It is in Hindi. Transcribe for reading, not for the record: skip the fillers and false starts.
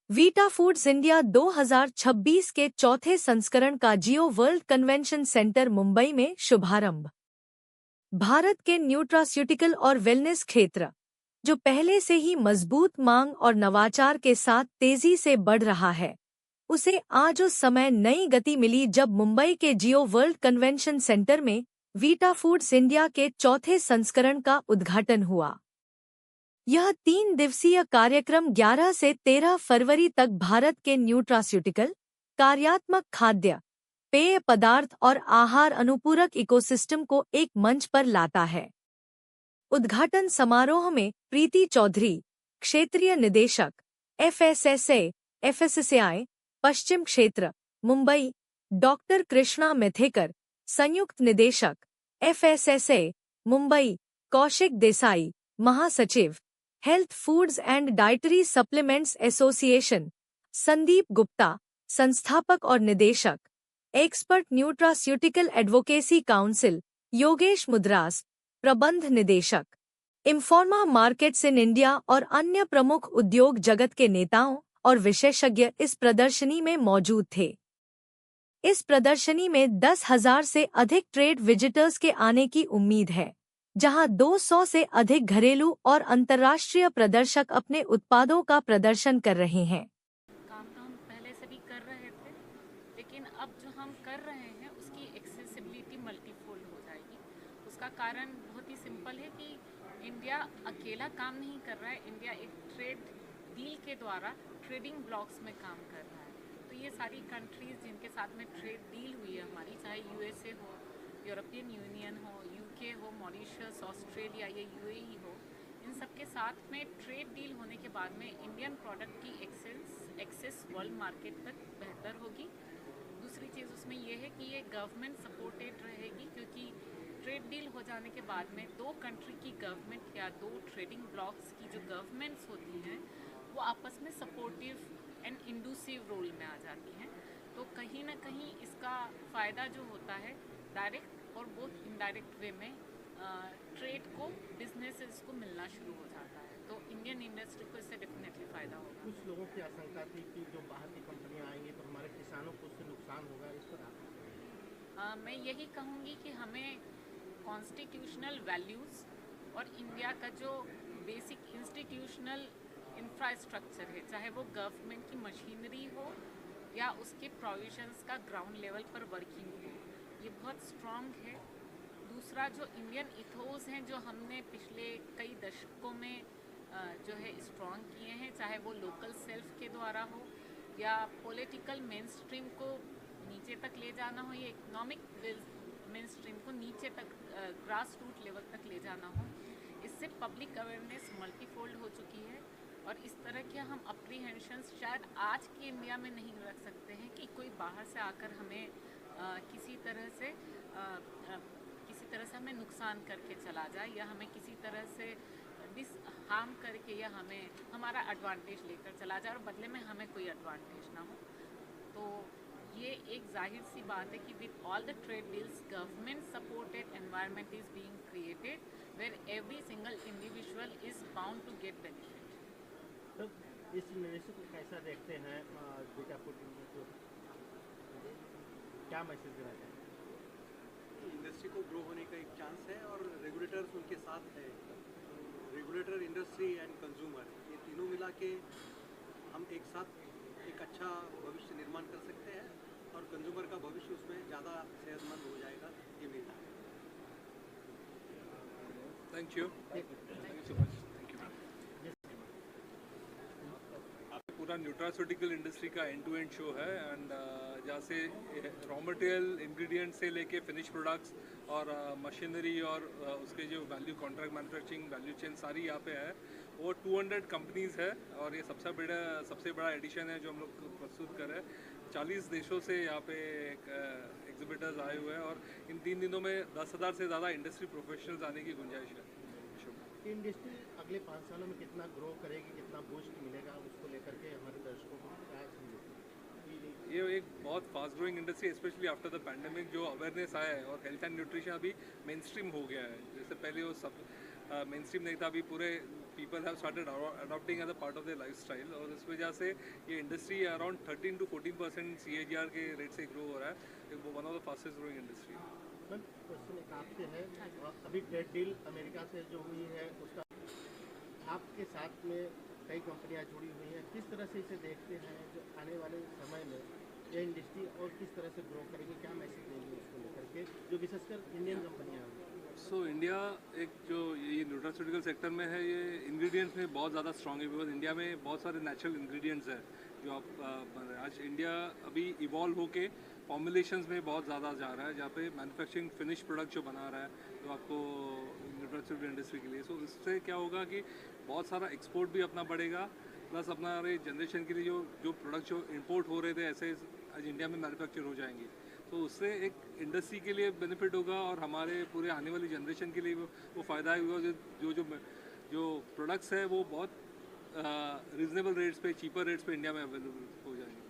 वीटा फूड्स इंडिया 2026 के चौथे संस्करण का जियो वर्ल्ड कन्वेंशन सेंटर मुंबई में शुभारंभ। भारत के न्यूट्रास्यूटिकल और वेलनेस क्षेत्र, जो पहले से ही मजबूत मांग और नवाचार के साथ तेजी से बढ़ रहा है, उसे आज उस समय नई गति मिली जब मुंबई के जियो वर्ल्ड कन्वेंशन सेंटर में वीटा फूड्स इंडिया के चौथे संस्करण का उद्घाटन हुआ। यह 3 दिवसीय कार्यक्रम 11 से 13 फरवरी तक भारत के न्यूट्रास्यूटिकल, कार्यात्मक खाद्य, पेय पदार्थ और आहार अनुपूरक इकोसिस्टम को एक मंच पर लाता है। उद्घाटन समारोह में प्रीति चौधरी, क्षेत्रीय निदेशक, एफएसएसआई, पश्चिम क्षेत्र, मुंबई, डॉक्टर कृष्णा मेथेकर, संयुक्त निदेशक, एफएसएसए, मुंबई, कौशिक देसाई, महासचिव, health foods and dietary supplements association, Sandeep Gupta, संस्थापक और निदेशक, expert nutraceutical advocacy council, Yogesh Mudras, प्रबंध निदेशक, इन्फॉर्मा मार्केट्स इन इंडिया और अन्य प्रमुख उद्योग जगत के नेताओं और विशेषज्ञ इस प्रदर्शनी में मौजूद थे। इस प्रदर्शनी में 10,000 से अधिक ट्रेड विजिटर्स के आने की उम्मीद है, जहां 200 से अधिक घरेलू और अंतर्राष्ट्रीय प्रदर्शक अपने उत्पादों का प्रदर्शन कर रहे हैं। काम तो हम पहले से भी कर रहे थे, लेकिन अब जो हम कर रहे हैं उसकी एक्सेसिबिलिटी मल्टीफोल्ड हो जाएगी। उसका कारण बहुत ही सिंपल है कि इंडिया अकेला काम नहीं कर रहा है। इंडिया एक ट्रेड डील के द्वारा ट्रेडिंग ब्लॉक्स में काम कर रहा है। तो ये सारी कंट्रीज़ जिनके साथ में ट्रेड डील हुई है हमारी, चाहे यूएसए हो, यूरोपियन यूनियन हो, यूके हो, मॉरिशस, ऑस्ट्रेलिया या यूएई हो, इन सब के साथ में ट्रेड डील होने के बाद में इंडियन प्रोडक्ट की एक्सेस वर्ल्ड मार्केट तक बेहतर होगी। दूसरी चीज़ उसमें यह है कि ये गवर्नमेंट सपोर्टेड रहेगी, क्योंकि ट्रेड डील हो जाने के बाद में दो कंट्री की गवर्नमेंट या दो ट्रेडिंग ब्लॉक्स की जो गवर्नमेंट्स होती हैं वो आपस में सपोर्टिव एंड इंडूसिव रोल में आ जाती हैं। तो कहीं ना कहीं इसका फ़ायदा जो होता है डायरेक्ट और बहुत इनडायरेक्ट वे में ट्रेड को, बिजनेसेस को मिलना शुरू हो जाता है। तो इंडियन इंडस्ट्री को इससे डेफिनेटली फ़ायदा होगा। कुछ लोगों की आशंका थी कि जो बाहर की कंपनियां आएंगी तो हमारे किसानों को उससे नुकसान होगा, इस पर मैं यही कहूँगी कि हमें कॉन्स्टिट्यूशनल वैल्यूज़ और इंडिया का जो बेसिक इंस्टीट्यूशनल इंफ्रास्ट्रक्चर है, चाहे वो गवर्नमेंट की मशीनरी हो या उसके प्रोविजंस का ग्राउंड लेवल पर वर्किंग हो, ये बहुत स्ट्रॉन्ग है। दूसरा, जो इंडियन इथोस हैं जो हमने पिछले कई दशकों में जो है स्ट्रॉन्ग किए हैं, चाहे वो लोकल सेल्फ के द्वारा हो या पॉलिटिकल मेन स्ट्रीम को नीचे तक ले जाना हो, या इकोनॉमिक मेन स्ट्रीम को नीचे तक ग्रास रूट लेवल तक ले जाना हो, इससे पब्लिक अवेयरनेस मल्टीफोल्ड हो चुकी है। और इस तरह के हम अप्रीहेंशंस शायद आज की इंडिया में नहीं रख सकते हैं कि कोई बाहर से आकर हमें किसी तरह से हमें नुकसान करके चला जाए, या हमें किसी तरह से हार्म करके या हमें हमारा एडवांटेज लेकर चला जाए और बदले में हमें कोई एडवांटेज ना हो। तो ये एक जाहिर सी बात है कि with all the trade deals government supported environment is being created where every single individual is bound to get benefit. तो इस निवेशक को कैसा देखते हैं वीटा फूड को, क्या मैसेज देना चाहते हैं? इंडस्ट्री को ग्रो होने का एक चांस है और रेगुलेटर्स उनके साथ है। रेगुलेटर, इंडस्ट्री एंड कंज्यूमर, ये तीनों मिला के हम एक साथ एक अच्छा भविष्य निर्माण कर सकते हैं और कंज्यूमर का भविष्य उसमें ज़्यादा सेहतमंद हो जाएगा, ये मेरा है। Thank you. पूरा न्यूट्रास्यूटिकल इंडस्ट्री का एंड टू एंड शो है, एंड जहाँ से रॉ मटेरियल इंग्रेडिएंट से लेके फिनिश प्रोडक्ट्स और मशीनरी और उसके जो value contract manufacturing value chain सारी यहाँ पे है। वो 200 कंपनीज़ है और ये सबसे बड़ा एडिशन है जो हम लोग प्रस्तुत कर रहे हैं। 40 देशों से यहाँ पे एग्जिबिटर्स आए हुए हैं और इन 3 दिनों में 10,000 से ज़्यादा इंडस्ट्री प्रोफेशनल्स आने की गुंजाइश है। इंडस्ट्री अगले 5 सालों में कितना ग्रो करेगी, कितना बूस्ट मिलेगा, उसको लेकर के हमारे दर्शकों को क्या समझे? ये एक बहुत fast growing industry, specially after the pandemic जो अवेयरनेस आया है और हेल्थ एंड न्यूट्रिशन अभी मेन स्ट्रीम हो गया है। जैसे पहले वो सब मेन स्ट्रीम नहीं था, अभी पूरे people have started adopting as a part of their lifestyle, और इस वजह से ये इंडस्ट्री अराउंड 13 to 14% CAGR के रेट से ग्रो हो रहा है। वो one of the fastest growing industry. Ma'am question एक आपसे है, अभी ट्रेड डील अमेरिका से जो हुई है उसका आपके साथ में कई कंपनियां जुड़ी हुई हैं, किस तरह से इसे देखते हैं जो आने वाले समय में ये इंडस्ट्री और किस तरह से ग्रो करेगी, क्या मैसेज देंगे उसको लेकर के जो विशेषकर इंडियन कंपनियां हैं? सो इंडिया एक जो ये न्यूट्रास्यूटिकल सेक्टर में है, ये इंग्रेडिएंट्स में बहुत ज़्यादा स्ट्रॉन्ग है, बिकॉज इंडिया में बहुत सारे नेचुरल इंग्रेडिएंट्स हैं जो आप बन रहे हैं। आज इंडिया अभी इवॉल्व होके फॉर्मुलेशंस में बहुत ज़्यादा जा रहा है, जहाँ पे मैन्युफैक्चरिंग फिनिश प्रोडक्ट जो बना रहा है तो आपको न्यूट्रास्यूटिकल इंडस्ट्री के लिए। सो इससे क्या होगा कि बहुत सारा एक्सपोर्ट भी अपना बढ़ेगा, प्लस अपना जनरेशन के लिए जो प्रोडक्ट जो इम्पोर्ट हो रहे थे ऐसे आज इंडिया में मैन्युफैक्चर हो जाएंगे, तो उससे एक इंडस्ट्री के लिए बेनिफिट होगा और हमारे पूरे आने वाली जनरेशन के लिए वो फ़ायदा होगा। जो प्रोडक्ट्स है वो बहुत रीज़नेबल रेट्स पे, चीपर रेट्स पे इंडिया में अवेलेबल हो जाएंगे।